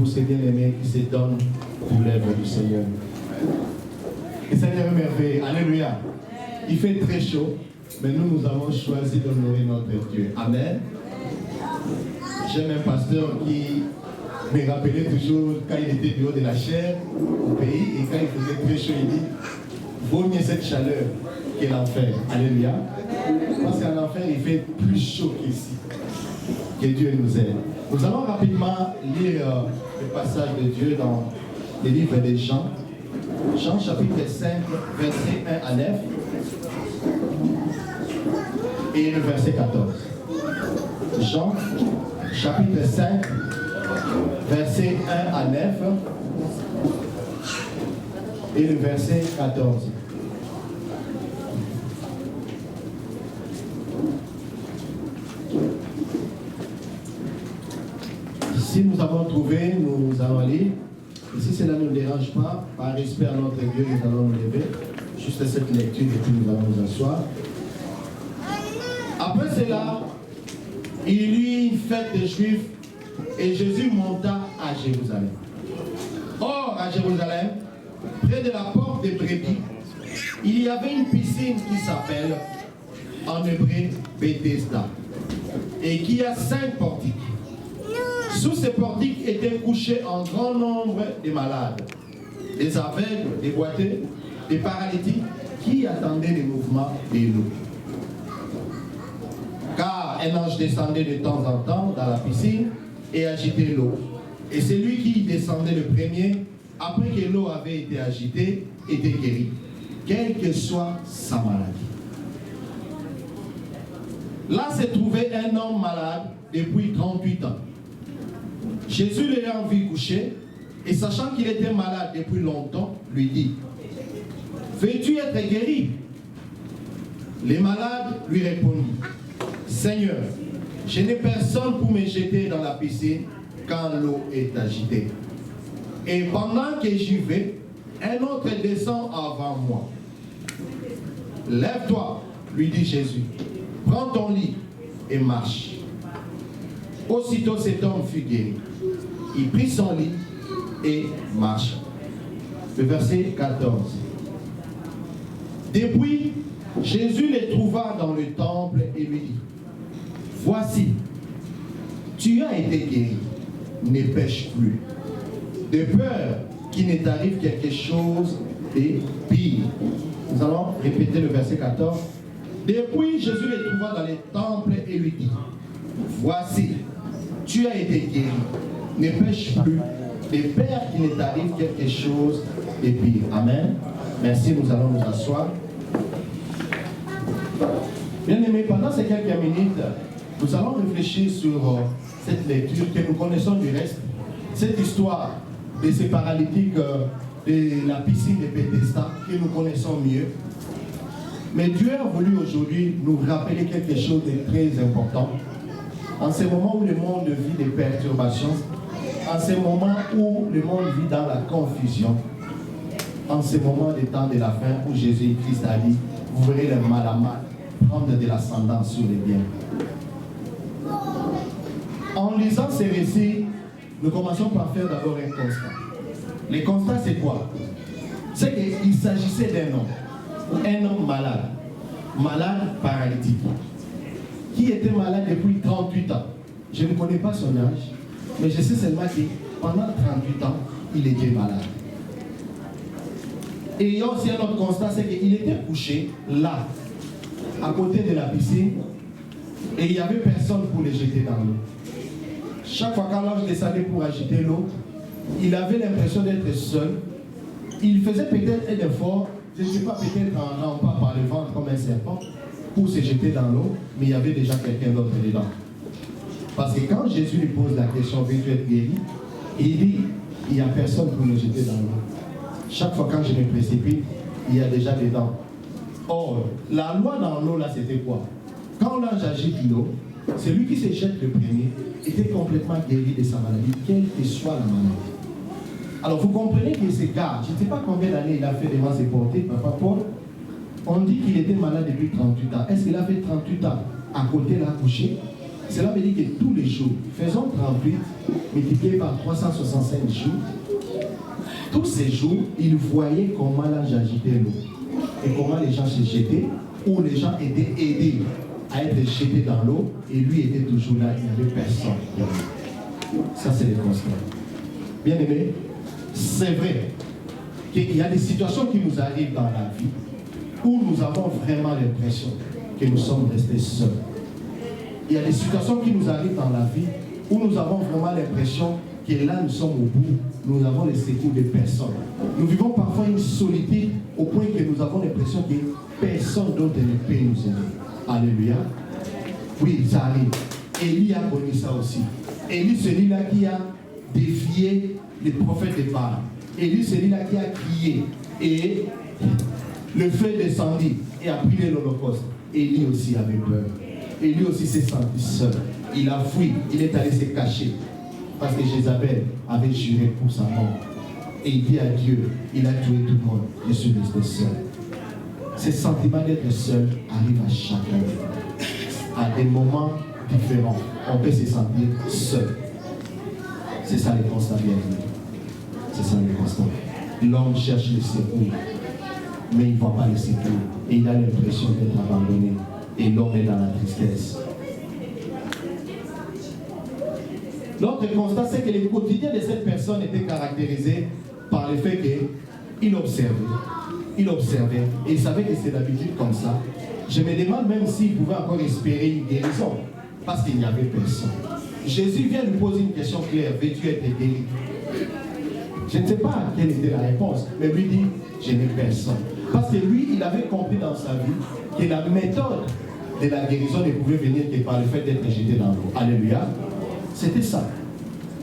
tous ces bien-aimés qui se donnent pour l'œuvre du Seigneur. Et Seigneur est merveilleux. Alléluia. Il fait très chaud, mais nous avons choisi d'honorer notre Dieu. Amen. J'aime un pasteur qui me rappelait toujours quand il était du haut de la chair au pays et quand il faisait très chaud, il dit vaut mieux cette chaleur que l'enfer. Alléluia. Parce qu'en enfer, il fait plus chaud qu'ici. Que Dieu nous aide. Nous allons rapidement lire le passage de Dieu dans les livres de Jean. Jean chapitre 5, verset 1 à 9 et le verset 14. Jean chapitre 5, verset 1 à 9 et le verset 14. Si nous avons trouvé, nous allons lire. Et si cela ne nous dérange pas, par respect à notre Dieu, nous allons nous lever. Juste cette lecture et puis nous allons nous asseoir. Après cela, il y eut une fête des Juifs et Jésus monta à Jérusalem. Or, à Jérusalem, près de la porte des brebis, il y avait une piscine qui s'appelle en hébreu Bethesda et qui a 5 portiques. Sous ces portiques étaient couchés un grand nombre de malades, des aveugles, des boiteux, des paralytiques qui attendaient le mouvement de l'eau. Car un ange descendait de temps en temps dans la piscine et agitait l'eau. Et celui qui descendait le premier, après que l'eau avait été agitée, était guéri, quelle que soit sa maladie. Là se trouvait un homme malade depuis 38 ans. Jésus l'ayant vu coucher, et sachant qu'il était malade depuis longtemps, lui dit, « Veux-tu être guéri ?» Les malades lui répondit, « Seigneur, je n'ai personne pour me jeter dans la piscine quand l'eau est agitée. Et pendant que j'y vais, un autre descend avant moi. Lève-toi, lui dit Jésus, prends ton lit et marche. » Aussitôt cet homme fut guéri. Il prit son lit et marcha. Le verset 14. Depuis, Jésus les trouva dans le temple et lui dit, « Voici, tu as été guéri, ne pêche plus, de peur qu'il ne t'arrive quelque chose de pire. » Nous allons répéter le verset 14. Depuis, Jésus les trouva dans le temple et lui dit, « Voici, tu as été guéri, ne pêche plus, de peur qu'il ne t'arrive quelque chose de pire. » Amen. Merci, nous allons nous asseoir. Bien aimés, pendant ces quelques minutes, nous allons réfléchir sur cette lecture que nous connaissons du reste, cette histoire de ces paralytiques de la piscine de Bethesda que nous connaissons mieux. Mais Dieu a voulu aujourd'hui nous rappeler quelque chose de très important. En ce moment où le monde vit des perturbations, en ce moment où le monde vit dans la confusion, en ce moment des temps de la fin où Jésus-Christ a dit, vous verrez le mal à mal prendre de l'ascendance sur les biens. En lisant ces récits, nous commençons par faire d'abord un constat. Le constat, c'est quoi? C'est qu'il s'agissait un homme malade, paralytique, qui était malade depuis 38 ans. Je ne connais pas son âge, mais je sais seulement que pendant 38 ans, il était malade. Et il y a aussi un autre constat, c'est qu'il était couché là, à côté de la piscine, et il n'y avait personne pour le jeter dans l'eau. Chaque fois qu'un ange descendait pour agiter l'eau, il avait l'impression d'être seul. Il faisait peut-être un effort, je ne sais pas, peut-être en rampant par le ventre comme un serpent, pour se jeter dans l'eau, mais il y avait déjà quelqu'un d'autre dedans. Parce que quand Jésus lui pose la question, veux-tu être guéri? Il dit, il n'y a personne pour me jeter dans l'eau. Chaque fois quand je me précipite, il y a déjà dedans. Or, la loi dans l'eau, là, c'était quoi? Quand l'ange agite l'eau, celui qui se jette le premier était complètement guéri de sa maladie, quelle que soit la maladie. Alors, vous comprenez que ce gars, je ne sais pas combien d'années il a fait devant ses portées, Papa Paul, on dit qu'il était malade depuis 38 ans. Est-ce qu'il a fait 38 ans à côté là, couché? Cela veut dire que tous les jours, faisons 38 multiplié par 365 jours, tous ces jours, il voyait comment l'ange agitait l'eau et comment les gens se jetaient, ou les gens étaient aidés à être jetés dans l'eau et lui était toujours là, il n'y avait personne. Ça, c'est le constat. Bien aimé, c'est vrai qu'il y a des situations qui nous arrivent dans la vie où nous avons vraiment l'impression que nous sommes restés seuls. Il y a des situations qui nous arrivent dans la vie où nous avons vraiment l'impression que là, nous sommes au bout, nous avons les secours de personne. Nous vivons parfois une solitude au point que nous avons l'impression que personne d'autre ne peut nous aider. Alléluia. Oui, ça arrive. Élie a connu ça aussi. Élie, celui-là qui a défié les prophètes de Baal. Élie, celui-là qui a crié et le feu descendit et a brûlé l'Holocauste. Élie aussi avait peur. Élie aussi s'est senti seul. Il a fui, il est allé se cacher. Parce que Jézabel avait juré pour sa mort. Et il dit à Dieu, il a tué tout le monde. Je suis resté seul. Ce sentiment d'être seul arrive à chacun. À des moments différents, on peut se sentir seul. C'est ça le constat, bien aimé. C'est ça le constat. L'homme cherche le secours, mais il ne voit pas le secours. Et il a l'impression d'être abandonné. Et l'homme est dans la tristesse. L'autre constat, c'est que le quotidien de cette personne était caractérisé par le fait qu'il observait. Il observait et il savait que c'est d'habitude comme ça. Je me demande même s'il pouvait encore espérer une guérison, parce qu'il n'y avait personne. Jésus vient lui poser une question claire: veux-tu être guéri? Je ne sais pas quelle était la réponse, mais lui dit: je n'ai personne. Parce que lui, il avait compris dans sa vie que la méthode de la guérison ne pouvait venir que par le fait d'être jeté dans l'eau. Alléluia. C'était ça.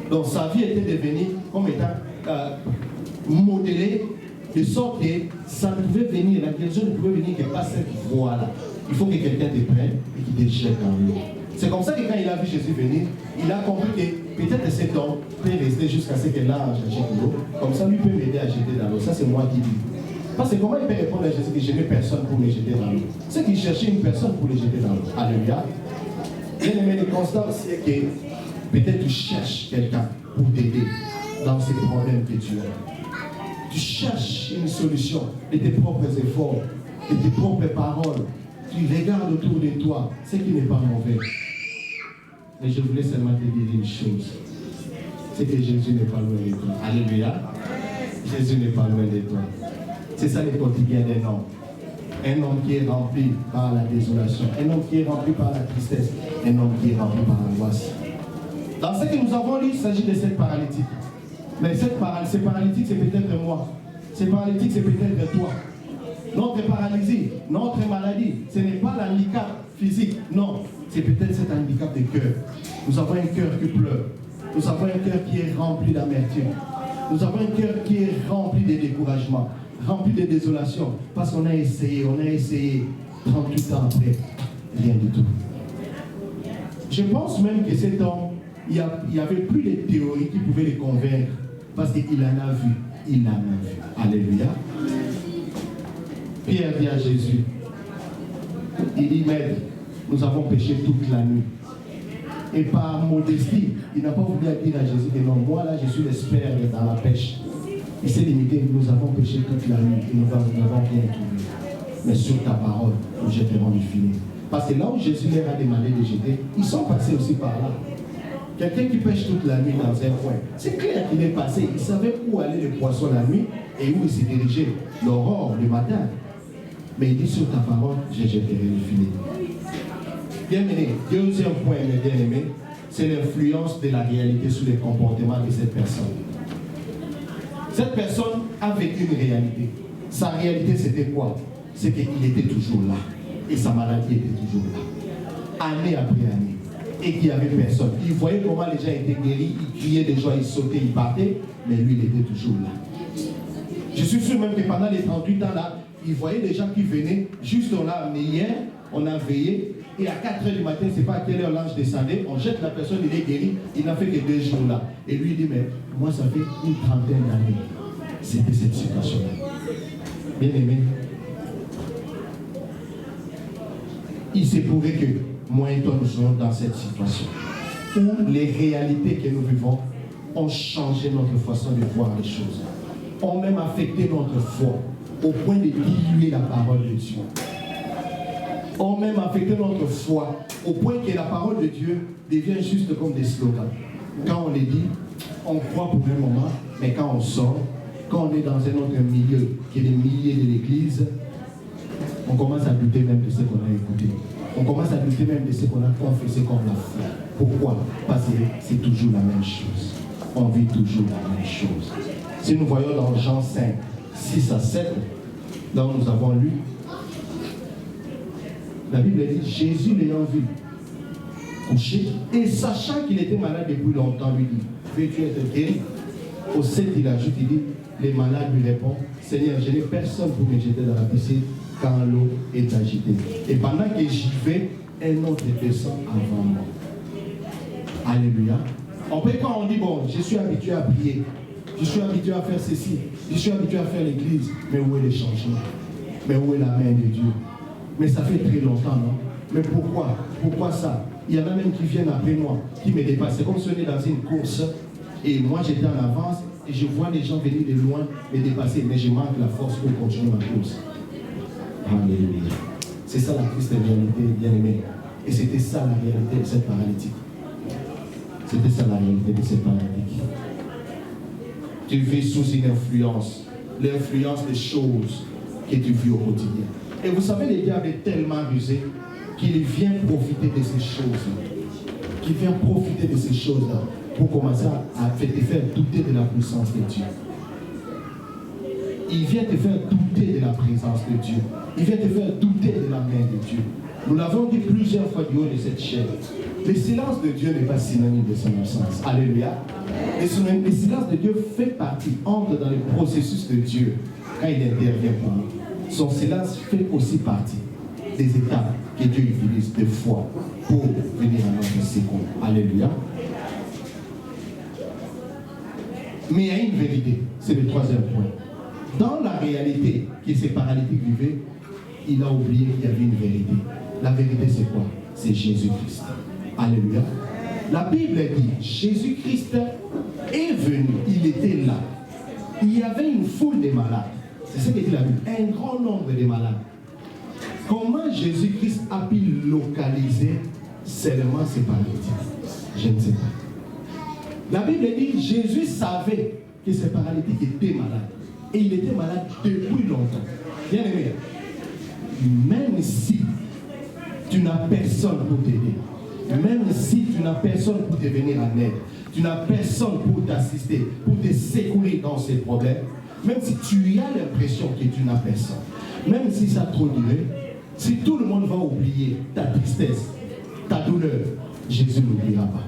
Donc sa vie était devenue comme étant modelée de sorte que ça ne pouvait venir, la guérison ne pouvait venir que par cette voie-là. Il faut que quelqu'un te prenne et qu'il te jette dans l'eau. C'est comme ça que quand il a vu Jésus venir, il a compris que peut-être cet homme peut rester jusqu'à ce que l'ange jette l'eau. Comme ça, lui peut m'aider à jeter dans l'eau. Ça, c'est moi qui dis. Parce que comment il peut répondre à Jésus que je n'ai personne pour me jeter dans l'eau? C'est qu'il cherchait une personne pour le jeter dans l'eau. Alléluia. Bien aimé, le constat aussi est que peut-être tu cherches quelqu'un pour t'aider dans ces problèmes que tu as. Tu cherches une solution de tes propres efforts, de tes propres paroles. Tu regardes autour de toi, ce qui n'est pas mauvais. Mais je voulais seulement te dire une chose. C'est que Jésus n'est pas loin de toi. Alléluia. Jésus n'est pas loin de toi. C'est ça le quotidien d'un homme. Un homme qui est rempli par la désolation. Un homme qui est rempli par la tristesse. Un homme qui est rempli par l'angoisse. Dans ce que nous avons lu, il s'agit de cette paralytique. Mais ce paralytique, c'est peut-être moi. Ce paralytique, c'est peut-être toi. Notre paralysie, notre maladie, ce n'est pas l'handicap physique. Non, c'est peut-être cet handicap de cœur. Nous avons un cœur qui pleure. Nous avons un cœur qui est rempli d'amertume. Nous avons un cœur qui est rempli de découragement, rempli de désolation. Parce qu'on a essayé, 38 ans après, rien du tout. Je pense même que cet homme, il n'y avait plus de théories qui pouvaient le convaincre. Parce qu'il en a vu. Il en a vu. Alléluia. Pierre dit à Jésus, il dit: Maître, nous avons péché toute la nuit. Et par modestie, il n'a pas voulu dire à Jésus que non, moi là je suis l'expert dans la pêche. Il s'est limité: nous avons péché toute la nuit et nous n'avons rien trouvé. Mais sur ta parole, nous jetterons du filet. Parce que là où Jésus leur a demandé de jeter, ils sont passés aussi par là. Quelqu'un qui pêche toute la nuit dans un coin, c'est clair qu'il est passé. Il savait où aller le poisson la nuit et où il s'est dirigé l'aurore, le matin. Mais il dit: sur ta parole, je jetterai le filet. Bien aimé, deuxième point, mes bien-aimés, c'est l'influence de la réalité sur le comportement de cette personne. Cette personne a vécu une réalité. Sa réalité, c'était quoi? C'est qu'il était toujours là. Et sa maladie était toujours là. Année après année. Et qu'il n'y avait personne. Il voyait comment les gens étaient guéris, ils criaient des joies, ils sautaient, ils battaient, mais lui, il était toujours là. Je suis sûr même que pendant les 38 ans là, il voyait des gens qui venaient, juste on l'a amené hier, on a veillé, et à 4 h du matin, c'est pas à quelle heure l'ange descendait, on jette la personne, il est guéri, il n'a fait que 2 jours là. Et lui il dit: mais moi ça fait une trentaine d'années. C'était cette situation-là. Bien aimé, il s'est prouvé que moi et toi, nous sommes dans cette situation où les réalités que nous vivons ont changé notre façon de voir les choses, ont même affecté notre foi au point de diluer la parole de Dieu, ont même affecté notre foi au point que la parole de Dieu devient juste comme des slogans. Quand on les dit, on croit pour un moment, mais quand on sort, quand on est dans un autre milieu, qui est les milliers de l'église, on commence à douter même de ce qu'on a écouté. On commence à douter même de ce qu'on a confessé comme la foi. Pourquoi? Parce que c'est toujours la même chose. On vit toujours la même chose. Si nous voyons dans Jean 5, 6 à 7, là où nous avons lu, la Bible dit, Jésus l'ayant vu couché, et sachant qu'il était malade depuis longtemps, lui dit, veux-tu être guéri? Au 7, il ajoute, il dit, les malades lui répondent, Seigneur, je n'ai personne pour me jeter dans la piscine quand l'eau est agitée. Et pendant que j'y vais, un autre descend avant moi. Alléluia. Après, quand on dit, bon, je suis habitué à prier, je suis habitué à faire ceci, je suis habitué à faire l'église, mais où est le changement? Mais où est la main de Dieu? Mais ça fait très longtemps, non? Mais pourquoi? Pourquoi ça? Il y en a même qui viennent après moi, qui me dépassent. C'est comme si on est dans une course, et moi j'étais en avance, et je vois les gens venir de loin me dépasser, mais je manque la force pour continuer ma course. Alléluia. C'est ça la triste réalité, bien-aimé. Et c'était ça la réalité de cette paralytique. C'était ça la réalité de cette paralytique. Tu vis sous une influence, l'influence des choses que tu vis au quotidien. Et vous savez, le diable est tellement rusé qu'il vient profiter de ces choses-là. Qu'il vient profiter de ces choses-là pour commencer à te faire douter de la puissance de Dieu. Il vient te faire douter de la présence de Dieu. Il vient te faire douter de la main de Dieu. Nous l'avons dit plusieurs fois du haut de cette chaîne. Le silence de Dieu n'est pas synonyme de son absence. Alléluia. Le silence de Dieu fait partie, entre dans le processus de Dieu quand il intervient pour nous. Son silence fait aussi partie des étapes que Dieu utilise de foi pour venir à notre secours. Alléluia. Mais il y a une vérité, c'est le troisième point. Dans la réalité que ces paralytiques vivaient, il a oublié qu'il y avait une vérité. La vérité c'est quoi? C'est Jésus-Christ. Alléluia. La Bible dit, Jésus-Christ est venu, il était là. Il y avait une foule de malades. C'est ce que dit la Bible, un grand nombre de malades. Comment Jésus-Christ a pu localiser seulement ces paralytiques? Je ne sais pas. La Bible dit, Jésus savait que ces paralytiques étaient malades. Et il était malade depuis longtemps. Bien aimé, même si tu n'as personne pour t'aider, même si tu n'as personne pour te venir en aide, tu n'as personne pour t'assister, pour te secourir dans ces problèmes, même si tu as l'impression que tu n'as personne, même si ça a trop duré, si tout le monde va oublier ta tristesse, ta douleur, Jésus n'oubliera pas.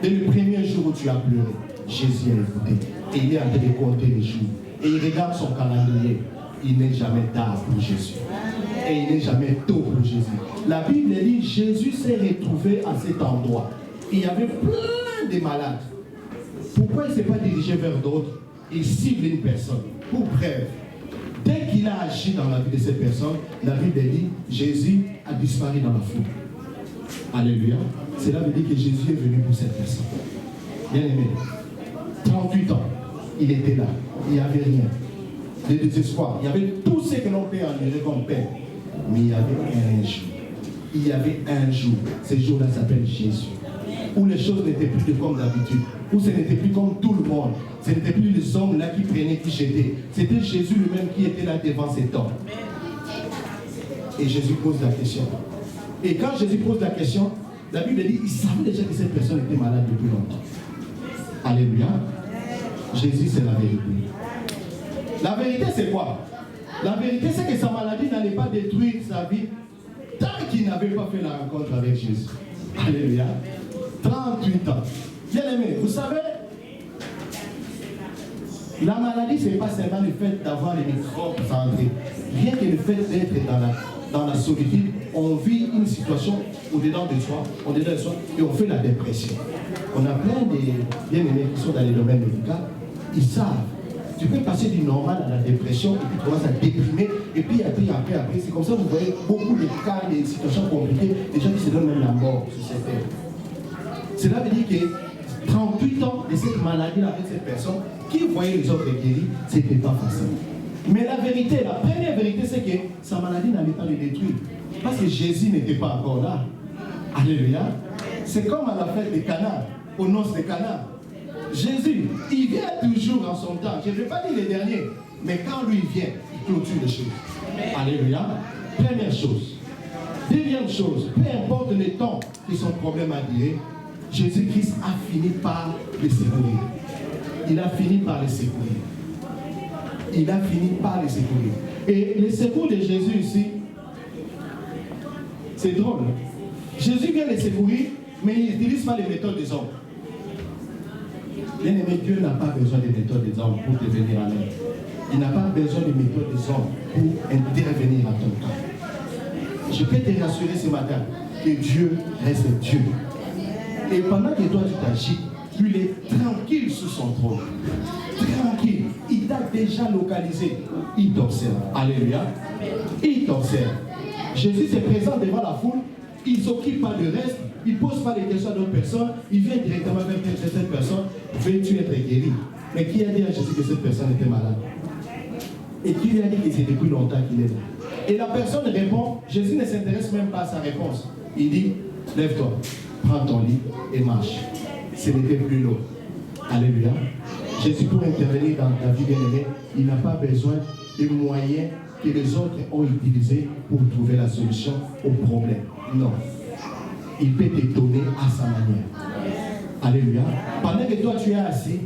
Dès le premier jour où tu as pleuré, Jésus a écouté. Et il est en train de compter les jours. Et il regarde son calendrier. Il n'est jamais tard pour Jésus. Et il n'est jamais tôt pour Jésus. La Bible dit, Jésus s'est retrouvé à cet endroit. Il y avait plein de malades. Pourquoi il ne s'est pas dirigé vers d'autres? Il cible une personne. Pour bref, dès qu'il a agi dans la vie de cette personne, la Bible dit, Jésus a disparu dans la foule. Alléluia. Cela veut dire que Jésus est venu pour cette personne. Bien aimé, 38 ans, il était là. Il n'y avait rien. Le désespoir. Il y avait tout ce que l'on peut endurer comme peine. Mais il y avait un jour. Il y avait un jour. Ce jour-là s'appelle Jésus. Où les choses n'étaient plus comme d'habitude. Où ce n'était plus comme tout le monde. Ce n'était plus les hommes là qui prenaient, qui jetaient. C'était Jésus lui-même qui était là devant cet homme. Et Jésus pose la question. Et quand Jésus pose la question, la Bible dit, il savait déjà que cette personne était malade depuis longtemps. Alléluia. Jésus, c'est la vérité. La vérité, c'est quoi? La vérité, c'est que sa maladie n'allait pas détruire sa vie tant qu'il n'avait pas fait la rencontre avec Jésus. Alléluia. 38 ans. Bien aimé, vous savez, la maladie, ce n'est pas seulement le fait d'avoir les microbes centrés. Rien que le fait d'être dans la solitude, on vit une situation au-dedans de soi, et on fait la dépression. On a plein de bien-aimés qui sont dans les domaines médicaux. Ils savent Tu peux passer du normal à la dépression et puis tu commences à déprimer. Et puis après, c'est comme ça que vous voyez beaucoup de cas, des situations compliquées, des gens qui se donnent même la mort sur cette terre. Cela veut dire que 38 ans de cette maladie-là avec cette personne, qui voyait les autres guéris, ce n'était pas facile. Mais la vérité, la première vérité, c'est que sa maladie n'allait pas le détruire. Parce que Jésus n'était pas encore là. Alléluia. C'est comme à la fête de Cana, aux noces de Cana. Jésus, il vient toujours en son temps. Je ne vais pas dire les derniers, mais quand lui vient, il clôture les choses. Alléluia. Première chose. Deuxième chose, peu importe le temps que son problème a duré, Jésus-Christ a fini par les secourir. Il a fini par les secourir. Il a fini par les secourir. Et le secours de Jésus ici, c'est drôle. Jésus vient les secourir, mais il n'utilise pas les méthodes des hommes. Bien aimé, Dieu n'a pas besoin des méthodes des hommes pour te venir à l'aide. Il n'a pas besoin des méthodes des hommes pour intervenir à ton cas. Je peux te rassurer ce matin que Dieu reste Dieu. Et pendant que toi tu t'agis, il est tranquille sous son trône. Tranquille. Il t'a déjà localisé. Il t'observe. Alléluia. Il t'observe. Jésus se présente devant la foule. Il ne s'occupe pas du reste. Il ne pose pas les questions à d'autres personnes. Il vient directement vers cette personne. Veux-tu être guéri? Mais qui a dit à Jésus que cette personne était malade? Et qui lui a dit que c'est depuis longtemps qu'il est là? Et la personne répond. Jésus ne s'intéresse même pas à sa réponse. Il dit, lève-toi, prends ton lit et marche. Ce n'était plus long. Alléluia. Jésus, pour intervenir dans ta vie bien-aimée, il n'a pas besoin des moyens que les autres ont utilisés pour trouver la solution au problème. Non. Il peut te donner à sa manière. Alléluia. Pendant que toi tu es assis,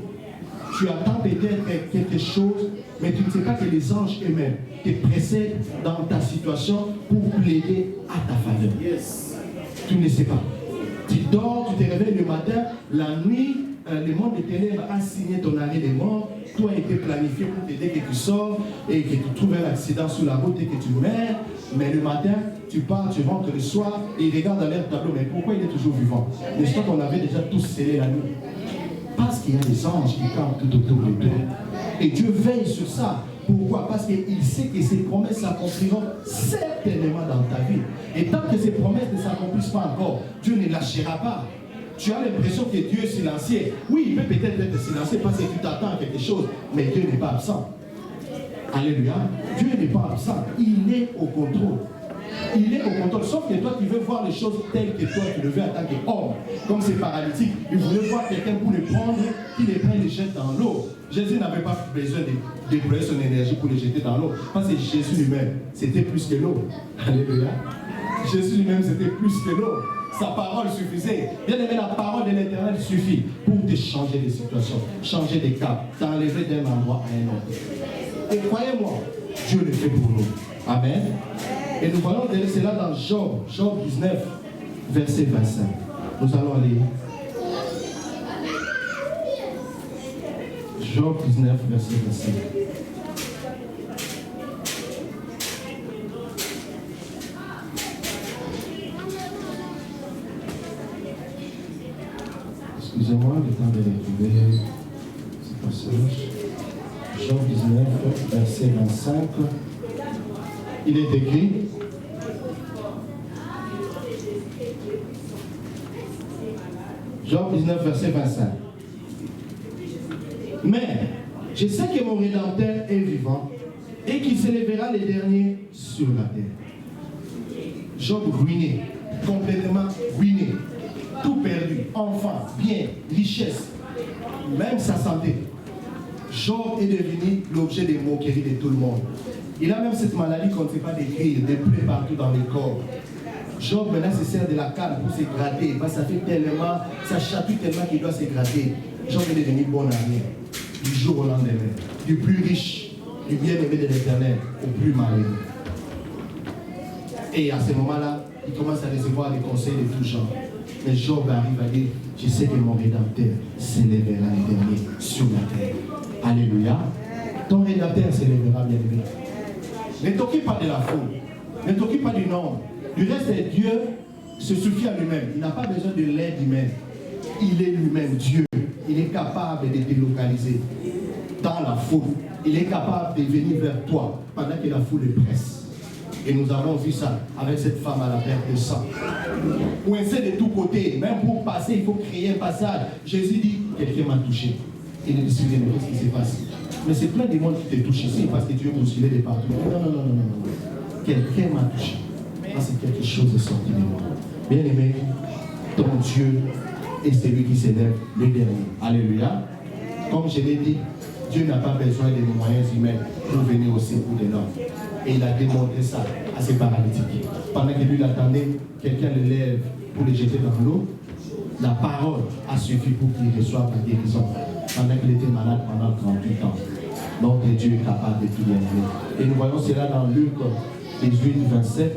tu attends peut-être quelque chose, mais tu ne sais pas que les anges eux-mêmes te précèdent dans ta situation pour plaider à ta faveur. Yes. Tu ne sais pas. Tu dors, tu te réveilles le matin, la nuit, le monde des ténèbres a signé ton arrêt de mort. Toi, était planifié pour t'aider que tu sors et que tu trouves un accident sur la route et que tu meurs. Mais le matin, tu pars, tu rentres le soir et ils regardent dans leur tableau. Mais pourquoi il est toujours vivant? N'est-ce pas qu'on avait déjà tous scellé la nuit? Parce qu'il y a des anges qui campent tout autour de toi. Et Dieu veille sur ça. Pourquoi? Parce qu'il sait que ses promesses s'accompliront certainement dans ta vie. Et tant que ces promesses ne s'accomplissent pas encore, Dieu ne lâchera pas. Tu as l'impression que Dieu est silencieux. Oui, il peut peut-être être silencieux parce que tu t'attends à quelque chose, mais Dieu n'est pas absent. Alléluia. Dieu n'est pas absent. Il est au contrôle. Il est au contrôle. Sauf que toi, tu veux voir les choses telles que toi, tu le veux en tant qu'homme. Comme c'est paralytique, il voulait voir quelqu'un pour le prendre, qui les prenne et les jette dans l'eau. Jésus n'avait pas besoin de déployer son énergie pour les jeter dans l'eau. Parce que Jésus lui-même, c'était plus que l'eau. Alléluia. Jésus lui-même, c'était plus que l'eau. Sa parole suffisait. Bien aimé, la parole de l'Éternel suffit pour te changer de situation, changer de cap, t'enlever d'un endroit à un autre. Et croyez-moi, Dieu le fait pour nous. Amen. Et nous voyons cela dans Job 19, verset 25. Nous allons aller. Job 19, verset 25. Excusez-moi, le temps de retrouver ce passage. Job 19, verset 25. Il est écrit. Job 19, verset 25. Mais je sais que mon Rédempteur est vivant et qu'il s'élèvera les derniers sur la terre. Job ruiné, complètement ruiné, tout perdu, enfant, bien, richesse, même sa santé. Job est devenu l'objet des moqueries de tout le monde. Il a même cette maladie qu'on ne sait pas décrire, des plaies partout dans le corps. Job maintenant se sert de la canne pour se gratter, parce que ça fait tellement, ça chatouille tellement qu'il doit se gratter. Job est devenu bon à rien, du jour au lendemain, du plus riche, du bien-aimé de l'Éternel, au plus malheureux. Et à ce moment-là, il commence à recevoir des conseils de tout genre. Mais Job arrive à dire, je sais que mon Rédempteur s'élèvera les derniers sur la terre. Alléluia. Ton Rédempteur s'élèvera, bien-aimé. Ne t'occupe pas de la foule. Ne t'occupe pas du nombre. Du reste, Dieu se suffit à lui-même. Il n'a pas besoin de l'aide humaine. Il est lui-même Dieu. Il est capable de te localiser. dans la foule. Il est capable de venir vers toi pendant que la foule est presse. Et nous avons vu ça avec cette femme à la perte de sang. Coincée de tous côtés, même pour passer, il faut créer un passage. Jésus dit, quelqu'un m'a touché. Et les disciples disent, qu'est-ce qui se passe? Mais c'est plein de monde qui te touche ici parce que tu veux postuler de partout. Non. Quelqu'un m'a touché. C'est quelque chose de sorti de moi. Bien aimé, ton Dieu est celui qui s'élève le dernier. Alléluia. Comme je l'ai dit, Dieu n'a pas besoin des moyens humains pour venir au secours de l'homme. Et il a démontré ça à ses paralytiques. Pendant que lui l'attendait, quelqu'un le lève pour le jeter dans l'eau. La parole a suffi pour qu'il reçoive la guérison. Pendant qu'il était malade pendant 38 ans. Donc Dieu est capable de tout guérir. Et nous voyons cela dans Luc 18, 27.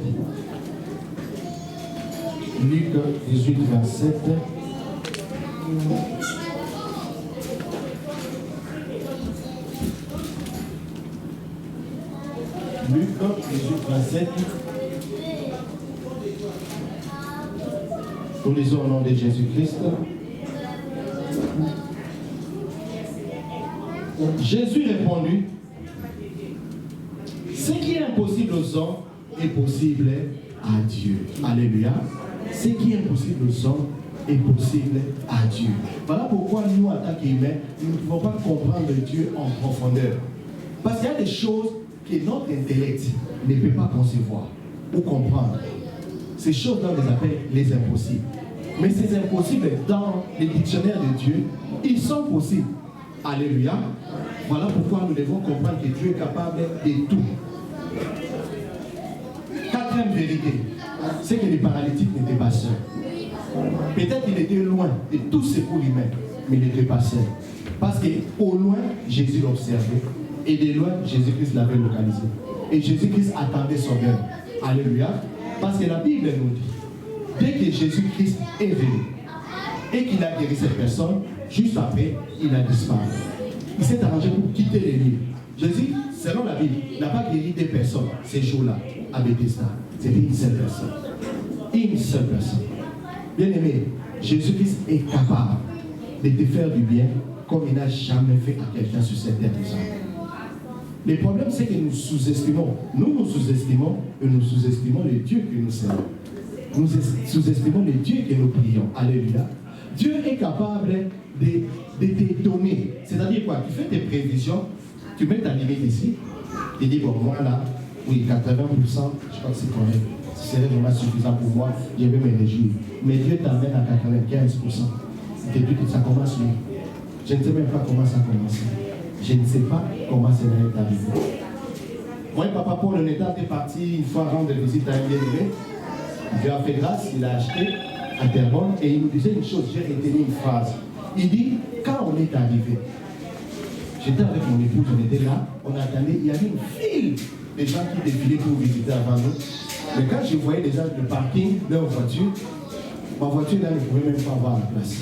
Luc 18, 27. Luc 18, 27. Nous lisons au nom de Jésus-Christ. Jésus répondit, ce qui est impossible aux hommes est possible à Dieu. Alléluia. Ce qui est impossible aux hommes est possible à Dieu. Voilà pourquoi nous, en tant qu'humains, nous ne pouvons pas comprendre Dieu en profondeur. Parce qu'il y a des choses que notre intellect ne peut pas concevoir ou comprendre. Ces choses-là, on les appelle les impossibles. Mais ces impossibles, dans les dictionnaires de Dieu, ils sont possibles. Alléluia. Voilà pourquoi nous devons comprendre que Dieu est capable de tout. Quatrième vérité, c'est que les paralytiques n'étaient pas seuls. Peut-être qu'il était loin de tout secours humain, mais il n'était pas seul. Parce qu'au loin, Jésus l'observait. Et de loin, Jésus-Christ l'avait localisé. Et Jésus-Christ attendait son heure. Alléluia. Parce que la Bible nous dit, dès que Jésus-Christ est venu et qu'il a guéri cette personne, juste après, il a disparu. Il s'est arrangé pour quitter les lieux. Jésus, selon la Bible, n'a pas guéri des personnes ces jours-là à Bethesda. C'était une seule personne. Une seule personne. Bien-aimé, Jésus-Christ est capable de te faire du bien comme il n'a jamais fait à quelqu'un sur cette terre. Le problème, c'est que nous sous-estimons. Nous sous-estimons et nous sous-estimons le Dieu que nous servons. Nous sous-estimons le Dieu que nous prions. Alléluia. Dieu est capable de te donner. C'est-à-dire quoi? Tu fais tes prévisions, tu mets ta limite ici, tu dis, bon, moi là, oui, 80%, je crois que c'est correct. Ce serait vraiment suffisant pour moi, je vais me réjouir. Mais Dieu t'amène à 95%. Depuis que ça commence, oui. Je ne sais même pas comment ça commence. Je ne sais pas comment cela est arrivé. Moi, papa Paul Oneta est parti une fois rendre visite à un bien-aimé. Dieu a fait grâce, il a acheté à Terrebonne et il nous disait une chose, j'ai retenu une phrase. Il dit, quand on est arrivé, j'étais avec mon épouse, on était là, on attendait, il y avait une file de gens qui défilaient pour visiter avant nous. Mais quand je voyais les gens de parking, leur voiture, ma voiture là ne pouvait même pas avoir la place.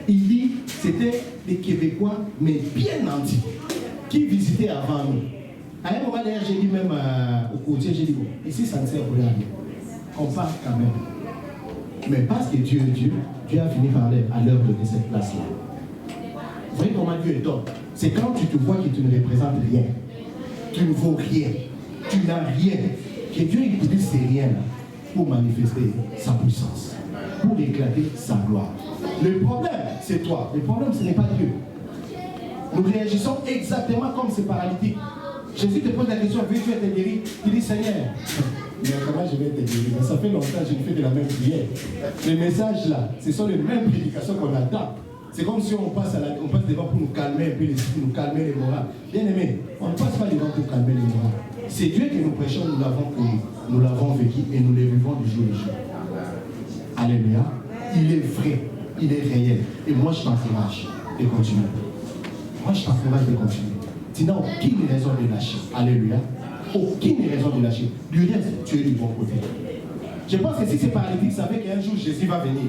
Il dit, c'était des Québécois, mais bien nantis, qui visitaient avant nous. À un moment d'ailleurs, j'ai dit même au côté, j'ai dit, bon, ici ça ne sert pour rien. On part quand même. Mais parce que Dieu est Dieu, Dieu a fini par à leur donner cette place-là. Vous voyez comment Dieu est top? C'est quand tu te vois que tu ne représentes rien. Tu ne vaux rien. Tu n'as rien. Que Dieu utilise ces rien-là pour manifester sa puissance. Pour éclater sa gloire. Le problème, c'est toi. Le problème, ce n'est pas Dieu. Nous réagissons exactement comme ces paralytiques. Jésus te pose la question, veux-tu être guéri? Il dit, Seigneur, mais comment je vais être guéri? Mais ça fait longtemps que je fais de la même prière. Les messages là, ce sont les mêmes prédications qu'on attend. C'est comme si on passe devant pour nous calmer un peu les esprits, nous calmer les morales. Bien aimé, on ne passe pas devant pour calmer les morales. C'est Dieu que nous prêchons, nous l'avons connu, nous l'avons vécu et nous le vivons du jour au jour. Alléluia. Il est vrai, il est réel. Et moi je t'encourage de continuer. Moi je t'encourage de continuer. Tu n'as aucune raison de lâcher. Alléluia. Aucune raison de lâcher. Du reste, tu es du bon côté. Je pense que si c'est paralytique, ça fait qu'un jour Jésus va venir.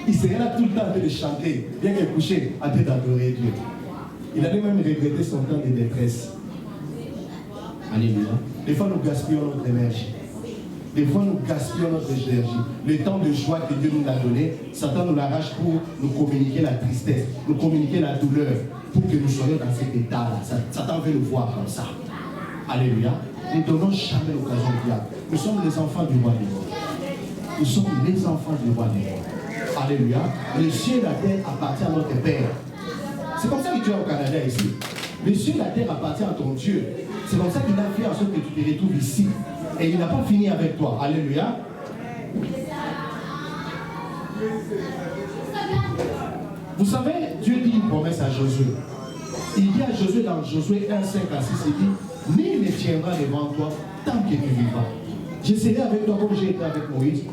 Il serait là tout le temps en train de chanter, bien qu'il couché, en train d'adorer Dieu. Il avait même regretté son temps de détresse. Alléluia. Des fois, nous gaspillons notre énergie. Des fois, nous gaspillons notre énergie. Le temps de joie que Dieu nous a donné, Satan nous l'arrache pour nous communiquer la tristesse, nous communiquer la douleur. pour que nous soyons dans cet état-là. Satan veut nous voir comme ça. Alléluia. Ne donnons jamais l'occasion au diable. Nous sommes les enfants du roi des rois. Nous sommes les enfants du roi des rois. Alléluia. Les cieux et la terre appartiennent à notre Père. C'est comme ça que tu es au Canada ici. Les cieux et la terre appartiennent à ton Dieu. C'est comme ça qu'il a fait en sorte que tu te retrouves ici. Et il n'a pas fini avec toi. Alléluia. Vous savez, Dieu dit une promesse à Josué. Il dit à Josué dans Josué 1, 5 à 6, il dit, nul ne tiendra devant toi tant que tu vivras. Je serai avec toi comme j'ai été avec Moïse.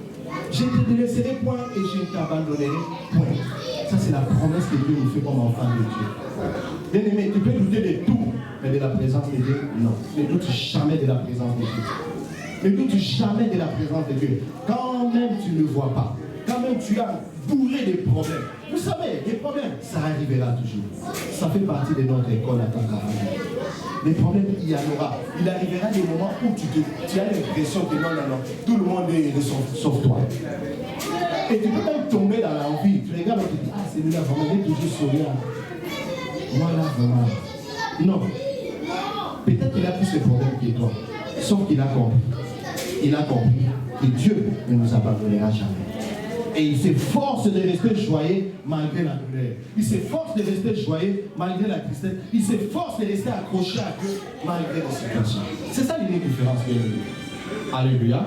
Je ne te délaisserai point et je ne t'abandonnerai point. Ça, c'est la promesse que Dieu nous fait comme enfant de Dieu. Bien aimé, tu peux douter de tout, mais de la présence de Dieu, non. Ne doute jamais de la présence de Dieu. Ne doute jamais de la présence de Dieu. Quand même tu ne vois pas, quand même tu as bourré de problèmes. Vous savez, des problèmes, ça arrivera toujours. Ça fait partie de notre école à Tankara. Les problèmes, il y en aura. Il arrivera des moments où tu as l'impression que non, tout le monde est sauf toi. Et tu peux même tomber dans l'envie. Tu regardes et tu dis, ah, celui-là, vraiment, il est toujours souriant. Moi, là, vraiment. Non. Peut-être qu'il a plus de problèmes que toi. Sauf qu'il a compris. Il a compris que Dieu ne nous abandonnera jamais. Et il s'efforce de rester joyeux malgré la douleur. Il s'efforce de rester joyeux malgré la tristesse. Il s'efforce de rester accroché à Dieu malgré les situations. C'est ça l'unique différence. Alléluia.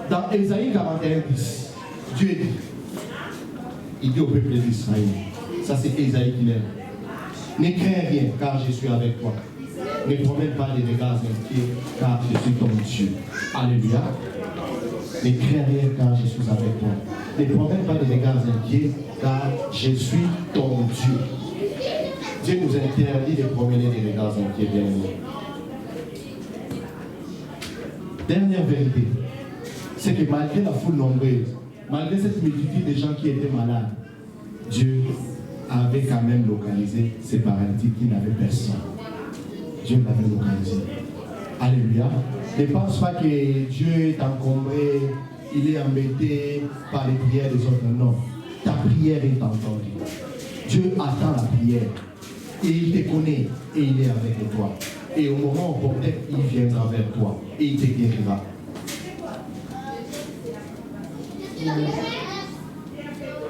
Dans Ésaïe 41, 10, Dieu dit, il dit au peuple d'Israël, ça c'est Ésaïe qui l'aime, ne crains rien car je suis avec toi. Ne promets pas des regards inquiets car je suis ton Dieu. Alléluia. Ne crains rien car je suis avec toi. Ne promets pas des regards inquiets car je suis ton Dieu. Dieu nous interdit de promener des regards inquiets, bien aimés. Dernière vérité, c'est que malgré la foule nombreuse, malgré cette multitude de gens qui étaient malades, Dieu avait quand même localisé ces paralytiques qui n'avaient personne. Dieu l'avait localisé. Alléluia. Ne pense pas que Dieu est encombré, il est embêté par les prières des autres. Non. Ta prière est entendue. Dieu attend la prière. Et il te connaît et il est avec toi. Et au moment où peut-être il viendra vers toi et il te guérira.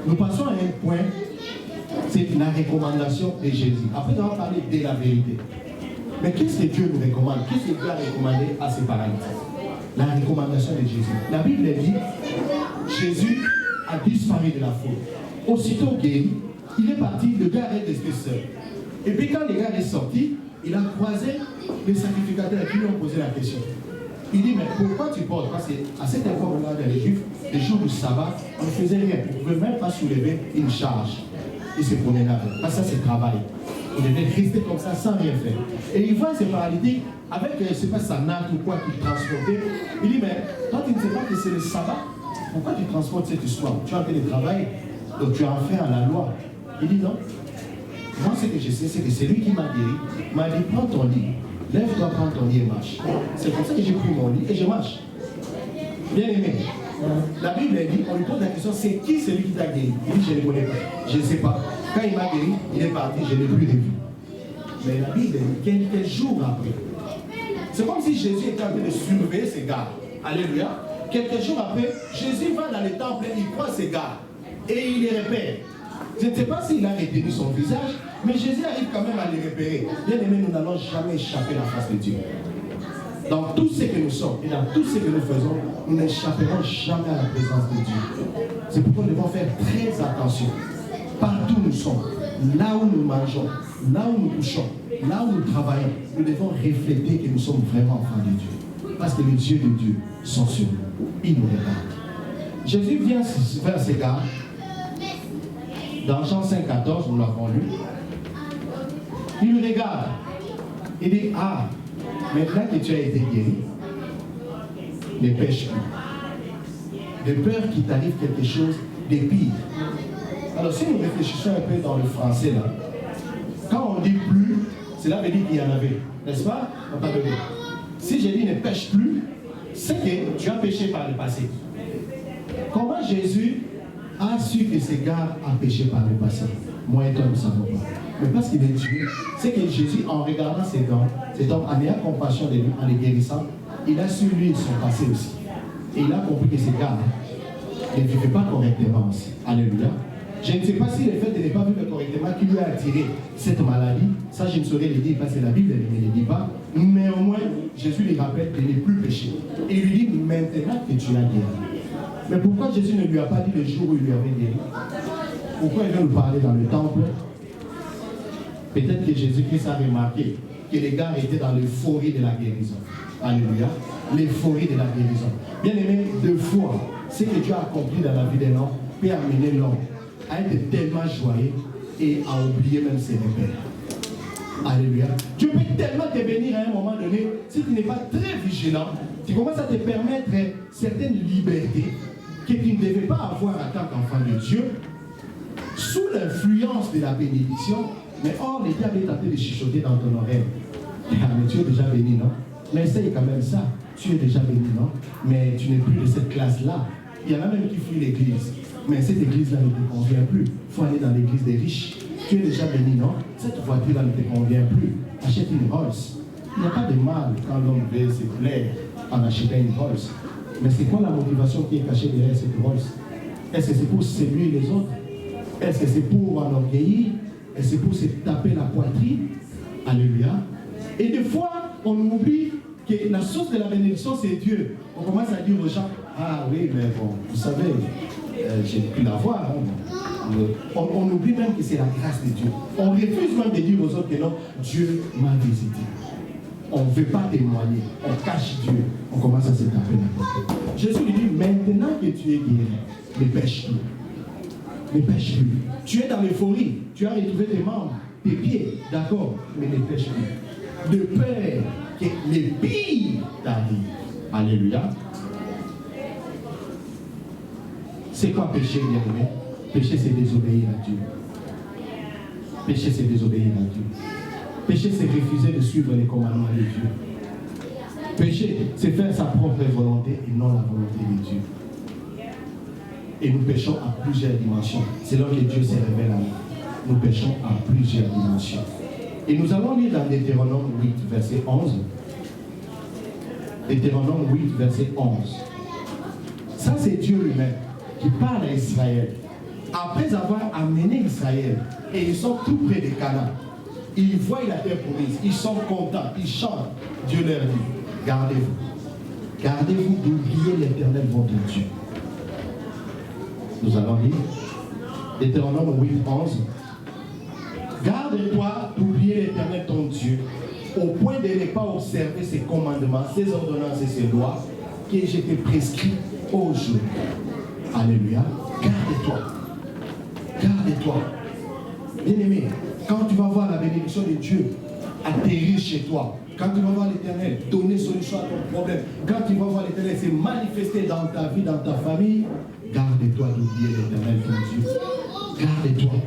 Nous passons à un point, c'est la recommandation de Jésus. Après, on va parler de la vérité. Mais qu'est-ce que Dieu nous recommande? Qu'est-ce que Dieu a recommandé à ses paralytiques? La recommandation de Jésus. La Bible dit, Jésus a disparu de la foule. Aussitôt guéri, il est parti, le gars est resté seul. Et puis quand le gars est sorti, il a croisé les sacrificateurs qui lui ont posé la question. Il dit, mais pourquoi tu portes? Parce qu'à cette époque-là, dans les Juifs, les jours du sabbat, on ne faisait rien. On ne pouvait même pas soulever une charge. Il se promenait avec. Parce que ça, c'est travail. Il devait rester comme ça sans rien faire. Et il voit ces paralytiques avec, je ne sais pas, sa natte ou quoi qu'il transportait. Il dit, mais toi, tu ne sais pas que c'est le sabbat. Pourquoi tu transportes cette histoire? Tu as fait le travail, donc tu as affaire à la loi. Il dit, non. Moi, ce que je sais, c'est que c'est lui qui m'a guéri. Il m'a dit, prends ton lit. Lève-toi, prends ton lit et marche. C'est comme ça que j'ai pris mon lit et je marche. Bien aimé. La Bible dit, on lui pose la question, c'est qui celui qui t'a guéri? Il dit, je ne le connais pas. Je ne sais pas. Quand il m'a guéri, il est parti, je ne l'ai plus revu. Mais la Bible dit, quelques jours après, c'est comme si Jésus était en train de surveiller ses gars. Alléluia. Quelques jours après, Jésus va dans le temple, il croise ses gars et il les repère. Je ne sais pas s'il a retenu son visage, mais Jésus arrive quand même à les repérer. Bien aimé, nous n'allons jamais échapper à la face de Dieu. Dans tout ce que nous sommes et dans tout ce que nous faisons, nous n'échapperons jamais à la présence de Dieu. C'est pourquoi nous devons faire très attention. Partout où nous sommes, là où nous mangeons, là où nous couchons, là où nous travaillons, nous devons refléter que nous sommes vraiment enfants de Dieu. Parce que les yeux de Dieu sont sur nous. Il nous regarde. Jésus vient vers ces gars. Dans Jean 5,14, nous l'avons lu. Il nous regarde. Il dit, ah, maintenant que tu as été guéri, ne pêche plus. De peur qu'il t'arrive quelque chose de pire. Alors si nous réfléchissons un peu dans le français là, quand on dit plus, cela veut dire qu'il y en avait. N'est-ce pas? Si j'ai dit ne pêche plus, c'est que tu as péché par le passé. Comment Jésus a su que ces gars ont péché par le passé? moi et toi nous ne savons pas. Mais parce qu'il est Dieu, c'est que Jésus, en regardant cet homme, en ayant compassion de lui, en les guérissant, il a su lui son passé aussi. Et il a compris que ces gars ne vivaient pas correctement aussi. Alléluia. Je ne sais pas si le fait de ne pas vivre correctement qui lui a attiré cette maladie, ça je ne saurais le dire parce que la Bible ne le dit pas, mais au moins Jésus lui rappelle de ne plus pécher. Et il lui dit maintenant que tu as guéri. Mais pourquoi Jésus ne lui a pas dit le jour où il lui avait guéri? Pourquoi il vient nous parler dans le temple? Peut-être que Jésus-Christ a remarqué que les gars étaient dans l'euphorie de la guérison. Alléluia. L'euphorie de la guérison. Bien aimé, deux fois, ce que Dieu a accompli dans la vie d'un homme peut amener l'homme à être tellement joyeux et à oublier même ses repères. Alléluia. Dieu peut tellement te bénir à un moment donné, si tu n'es pas très vigilant, tu commences à te permettre certaines libertés que tu ne devais pas avoir en tant qu'enfant de Dieu, sous l'influence de la bénédiction. Mais or, le diable est tenté de chuchoter dans ton oreille. Ah, mais tu es déjà béni, non? Mais essaye quand même ça. Tu es déjà béni, non? Mais tu n'es plus de cette classe-là. Il y en a même qui fuient l'église. Mais cette église-là ne te convient plus. Il faut aller dans l'église des riches. Tu es déjà béni, non? Cette voiture-là ne te convient plus. Achète une Rolls. Il n'y a pas de mal quand l'homme veut se plaire en achetant une Rolls. Mais c'est quoi la motivation qui est cachée derrière cette Rolls? Est-ce que c'est pour séduire les autres? Est-ce que c'est pour enorgueillir? Est-ce que c'est pour se taper la poitrine? Alléluia. Et des fois, on oublie que la source de la bénédiction, c'est Dieu. On commence à dire aux gens, ah oui, mais bon, vous savez, j'ai pu l'avoir. Hein. On oublie même que c'est la grâce de Dieu. On refuse même de dire aux autres que non, Dieu m'a visité. On ne veut pas témoigner. On cache Dieu. On commence à se taper la poitrine. Jésus lui dit, maintenant que tu es guéri, ne pêche plus. Ne pêche plus. Tu es dans l'euphorie. Tu as retrouvé tes membres, tes pieds, d'accord, mais ne pêche plus. De peur que les pires t'arrivent. Alléluia. C'est quoi péché, bien aimé? Péché, c'est désobéir à Dieu. Péché, c'est désobéir à Dieu. Péché, c'est refuser de suivre les commandements de Dieu. Péché, c'est faire sa propre volonté et non la volonté de Dieu. Et nous péchons à plusieurs dimensions. C'est là que Dieu se révèle à nous. Nous péchons à plusieurs dimensions. Et nous allons lire dans Deutéronome 8, verset 11. Deutéronome 8, verset 11. Ça, c'est Dieu lui-même qui parle à Israël. Après avoir amené Israël, et ils sont tout près de Canaan, ils voient la terre promise, ils sont contents, ils chantent. Dieu leur dit, gardez-vous. Gardez-vous d'oublier l'Éternel votre Dieu. Nous allons lire Deutéronome 8, 11. Garde-toi d'oublier l'Éternel ton Dieu, au point de ne pas observer ses commandements, ses ordonnances et ses lois que je t'ai prescrits aujourd'hui. Alléluia. Garde-toi. Garde-toi. Bien-aimé, quand tu vas voir la bénédiction de Dieu atterrir chez toi, quand tu vas voir l'Éternel donner solution à ton problème, quand tu vas voir l'Éternel se manifester dans ta vie, dans ta famille, garde-toi d'oublier l'Éternel ton Dieu. Garde-toi.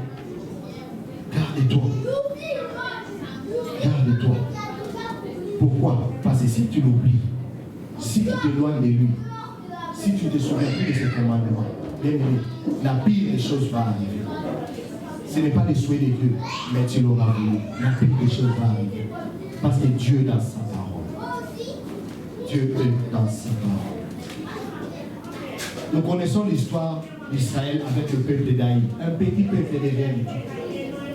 Garde-toi. Garde-toi. Pourquoi? Parce que si tu l'oublies, si tu t'éloignes de lui, si tu ne te souviens plus de ses commandements, bien aimé, la pire des choses va arriver. Ce n'est pas les souhaits de Dieu, mais tu l'auras voulu. La pire des choses va arriver. Parce que Dieu est dans sa parole. Dieu est dans sa parole. Nous connaissons l'histoire d'Israël avec le peuple d'Aïe. Un petit peuple de réalité.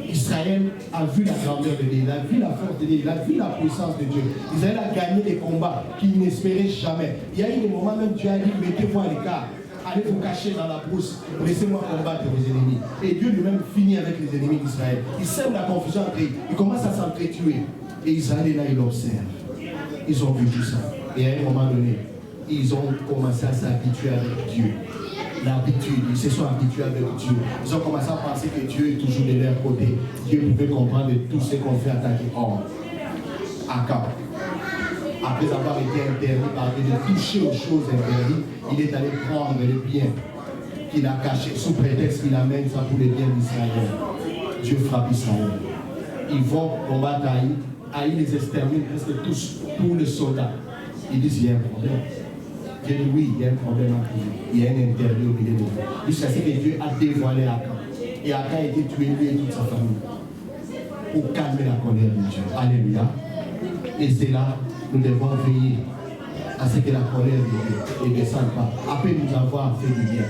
Israël a vu la grandeur de Dieu, il a vu la force de Dieu, il a vu la puissance de Dieu. Israël a gagné des combats qu'il n'espérait jamais. Il y a eu des moments même Dieu a dit, mettez-vous à l'écart, allez vous cacher dans la brousse, laissez-moi combattre vos ennemis. Et Dieu lui-même finit avec les ennemis d'Israël. Il sème la confusion entre eux, il commence à s'entretuer. Et Israël est là, il observe. Ils ont vu tout ça. Et à un moment donné, ils ont commencé à s'habituer avec Dieu. L'habitude, ils se sont habitués avec Dieu. Ils ont commencé à penser que Dieu est toujours de leur côté. Dieu pouvait comprendre tout ce qu'on fait attaquer. Or, Akab, après avoir été interdit par Dieu de toucher aux choses interdites, il est allé prendre le bien qu'il a caché sous prétexte qu'il amène ça pour les biens d'Israël. Dieu frappe Israël. Ils vont combattre Haï. Haï les extermine presque tous, tous les soldats. Ils disent il y a un problème. Dieu dit oui, il y a un problème entre eux. Il y a un interdit au milieu de vous. Jusqu'à ce que Dieu a dévoilé Akab. Et Achan a été tué, lui et toute sa famille. Pour calmer la colère de Dieu. Alléluia. Et c'est là, nous devons veiller à ce que la colère de Dieu ne descende pas. Après nous avoir fait du bien.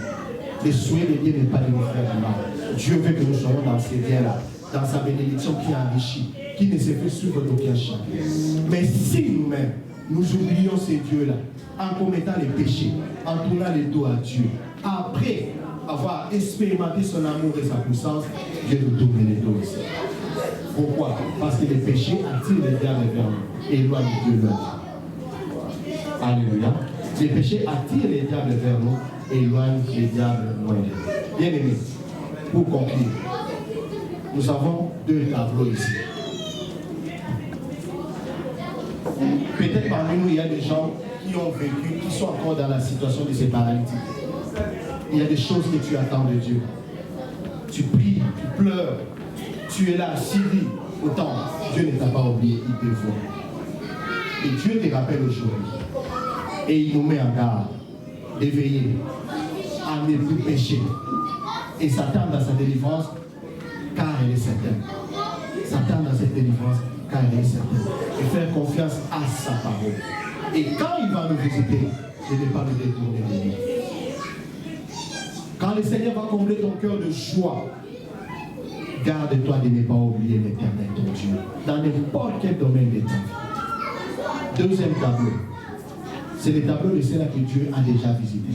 Le souhait de Dieu n'est pas de nous faire du mal. Dieu veut que nous soyons dans ces biens-là, dans sa bénédiction qui enrichit, qui ne se fait suivre d'aucun chacun. Mais si nous-mêmes, nous oublions ces dieux-là, en commettant les péchés, en tournant les dos à Dieu, après avoir expérimenté son amour et sa puissance, Dieu nous tourne les dos aussi. Pourquoi? Parce que les péchés attirent les diables vers nous et éloignent Dieu de nous. Alléluia. Les péchés attirent les diables vers nous et éloignent les diables loin de nous. Bien aimés, pour conclure, nous avons deux tableaux ici. Peut-être parmi nous, il y a des gens qui ont vécu, qui sont encore dans la situation de ces paralytiques. Il y a des choses que tu attends de Dieu. Tu pries, tu pleures, tu es là, Syrie. Autant, Dieu ne t'a pas oublié, il te voit. Et Dieu te rappelle aujourd'hui. Et il nous met en garde d'éveiller, à ne plus pécher. Et s'attendre à sa délivrance, car elle est certaine. S'attendre à cette délivrance, car elle est certaine. Et faire confiance à sa parole. Et quand il va nous visiter, je ne vais pas nous détourner de lui. Quand le Seigneur va combler ton cœur de joie, garde-toi de ne pas oublier l'Éternel, ton Dieu, dans n'importe quel domaine de ta vie. Deuxième tableau, c'est le tableau de ceux-là que Dieu a déjà visité.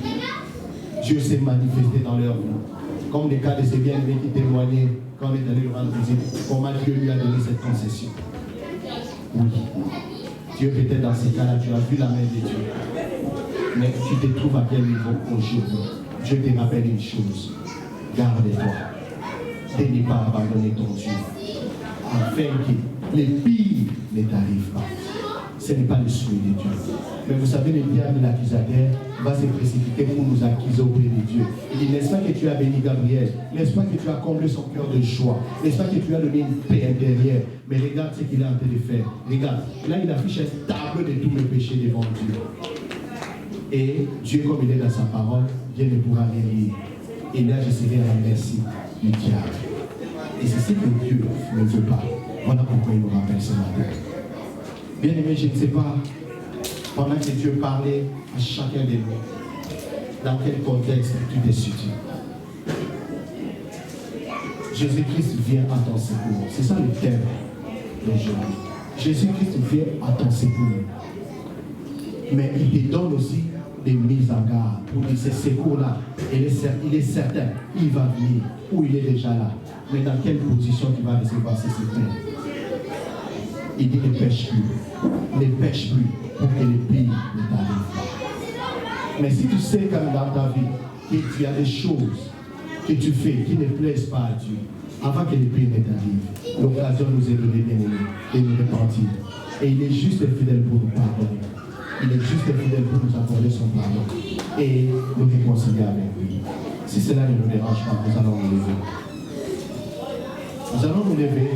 Dieu s'est manifesté dans leur vie. Comme le cas de ces bien-aimés qui témoignaient quand on est allé leur rendre visite, comment Dieu lui a donné cette concession. Oui. Dieu peut-être dans ces cas-là, tu as vu la main de Dieu. Mais tu te trouves à quel niveau aujourd'hui? Dieu te rappelle une chose. Garde-toi de ne pas abandonner ton Dieu. Afin que les pires ne t'arrivent pas. Ce n'est pas le souhait de Dieu. Mais vous savez, le diable, l'accusateur, va se précipiter pour nous accuser auprès de Dieu. Il dit, n'est-ce pas que tu as béni Gabriel? N'est-ce pas que tu as comblé son cœur de joie? N'est-ce pas que tu as donné une paix intérieure? Mais regarde ce qu'il est en train de faire. Regarde, là il affiche un tableau de tous mes péchés devant Dieu. Et Dieu, comme il est dans sa parole, Dieu ne pourra rien lire. Et là, je serai à la merci du diable. Et c'est ce que Dieu ne veut pas. Voilà pourquoi il nous rappelle ce matin. Bien aimé, je ne sais pas, pendant que Dieu parlait à chacun de nous, dans quel contexte tu t'es situé. Jésus-Christ vient à ton secours. C'est ça le thème d'aujourd'hui. Jésus-Christ vient à ton secours. Mais il te donne aussi des mises en garde pour que ce secours-là, il est certain, il va venir, ou il est déjà là. Mais dans quelle position tu vas recevoir ce secours? Il dit ne pêche plus, ne pêche plus pour que les pires ne t'arrivent pas. Mais si tu sais comme dans ta vie que tu as des choses que tu fais qui ne plaisent pas à Dieu, avant que les pires ne t'arrivent, l'occasion nous est donnée, bien aimés, de nous repentir. Et il est juste fidèle pour nous pardonner. Il est juste fidèle pour nous accorder son pardon et nous réconcilier avec lui. Si cela ne nous dérange pas, nous allons nous lever. Nous allons nous lever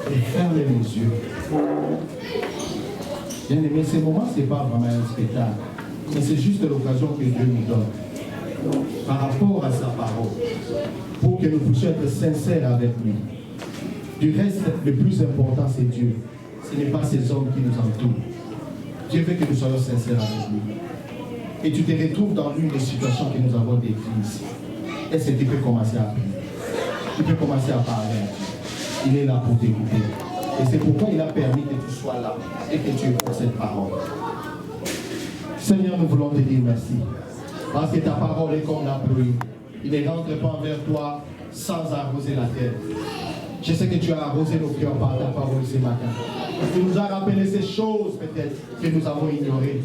et fermer nos yeux. Bien aimé, ce moment, ce n'est pas vraiment un spectacle, mais c'est juste l'occasion que Dieu nous donne par rapport à sa parole, pour que nous puissions être sincères avec lui. Du reste, le plus important, c'est Dieu. Ce n'est pas ces hommes qui nous entourent. Dieu veut que nous soyons sincères avec lui. Et tu te retrouves dans l'une des situations que nous avons décrites ici. Est-ce que tu peux commencer à prier? Tu peux commencer à parler. Il est là pour t'écouter. Et c'est pourquoi il a permis que tu sois là et que tu écoutes cette parole. Seigneur, nous voulons te dire merci. Parce que ta parole est comme la pluie. Il ne rentre pas envers toi sans arroser la terre. Je sais que tu as arrosé nos cœurs par ta parole ce matin. Tu nous as rappelé ces choses peut-être que nous avons ignorées.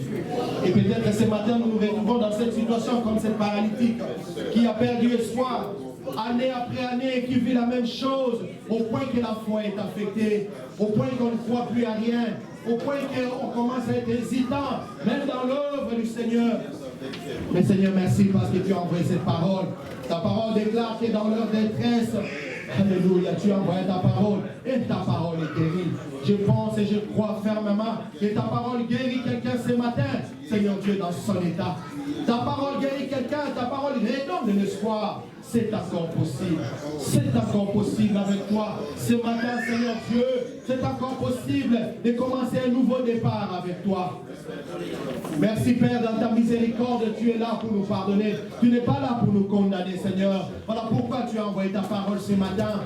Et peut-être que ce matin nous nous retrouvons dans cette situation comme cette paralytique qui a perdu espoir, année après année, qui vit la même chose, au point que la foi est affectée, au point qu'on ne croit plus à rien, au point qu'on commence à être hésitant, même dans l'œuvre du Seigneur. Mais Seigneur, merci parce que tu as envoyé cette parole. Ta parole déclare que dans leur détresse, alléluia, tu as envoyé ta parole et ta parole est guérie. Je pense et je crois fermement que ta parole guérit quelqu'un ce matin, Seigneur Dieu, dans son état. Ta parole guérit quelqu'un, ta parole rénove donne l'espoir. C'est encore possible. C'est encore possible avec toi. Ce matin, Seigneur Dieu, c'est encore possible de commencer un nouveau départ avec toi. Merci Père, dans ta miséricorde, tu es là pour nous pardonner. Tu n'es pas là pour nous condamner, Seigneur. Voilà pourquoi tu as envoyé ta parole ce matin.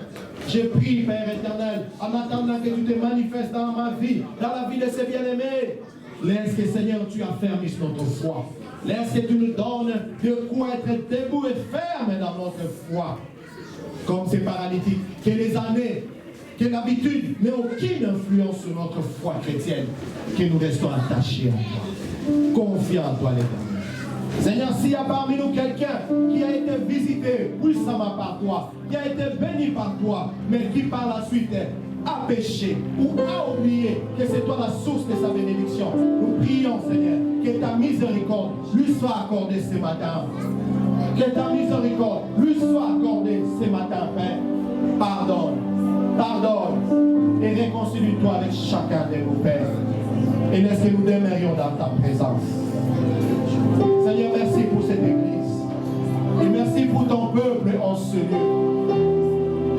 Je prie, Père éternel, en attendant que tu te manifestes dans ma vie, dans la vie de ces bien-aimés. Laisse que, Seigneur, tu affermisses notre foi. Laisse que tu nous donnes de quoi être debout et ferme dans notre foi. Comme ces paralytiques, que les années, que l'habitude n'ait aucune influence sur notre foi chrétienne. Que nous restons attachés à toi. Confiants en toi, l'Éternel. Seigneur, s'il y a parmi nous quelqu'un qui a été visité puissamment par toi, qui a été béni par toi, mais qui par la suite a péché ou a oublié que c'est toi la source de sa bénédiction, nous prions, Seigneur, que ta miséricorde lui soit accordée ce matin. Que ta miséricorde lui soit accordée ce matin, Père. Pardonne, pardonne et réconcilie-toi avec chacun de nos pères. Et laisse que nous demeurions dans ta présence. Seigneur, merci pour cette église. Et merci pour ton peuple en ce lieu.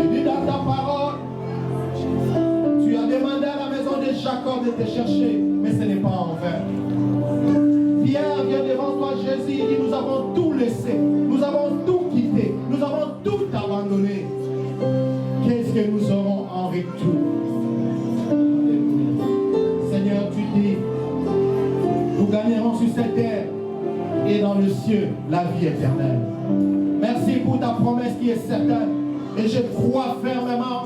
Et dis dans ta parole, tu as demandé à la maison de Jacob de te chercher, mais ce n'est pas en vain. Pierre vient devant toi, Jésus, il dit, nous avons tout laissé, nous avons tout quitté, nous avons tout abandonné. Qu'est-ce que nous aurons en retour? Seigneur, tu dis, nous gagnerons sur cette terre et dans le ciel la vie éternelle. Merci pour ta promesse qui est certaine. Et je crois fermement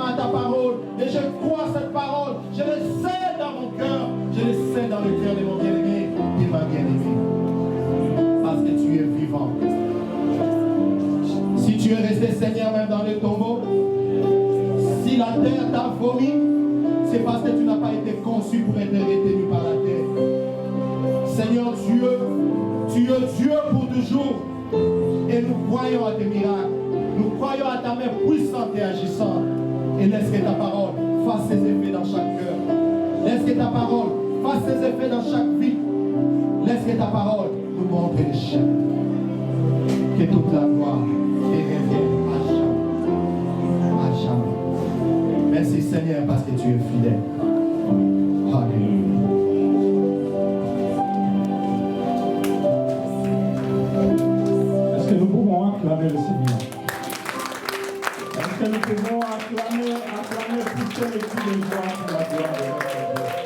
à ta parole. Et je crois à cette parole. Je le sais dans mon cœur. Je le sais dans le cœur de mon bien-aimé et ma bien-aimée. Parce que tu es vivant. Si tu es resté, Seigneur, même dans le tombeau, si la terre t'a vomi, c'est parce que tu n'as pas été conçu pour être retenu par la terre. Seigneur Dieu, tu es Dieu pour toujours. Et nous croyons à tes miracles. Nous croyons à ta main puissante et agissante. Et laisse que ta parole fasse ses effets dans chaque cœur. Laisse que ta parole fasse ses effets dans chaque vie. Laisse que ta parole nous montre les chemins. Que toute la gloire te revienne à jamais. À jamais. Merci Seigneur parce que tu es fidèle. Alléluia. Est-ce que nous pouvons acclamer le Seigneur? Est-ce que nous pouvons acclamer, pousser le cri de joie pour la gloire de notre Dieu?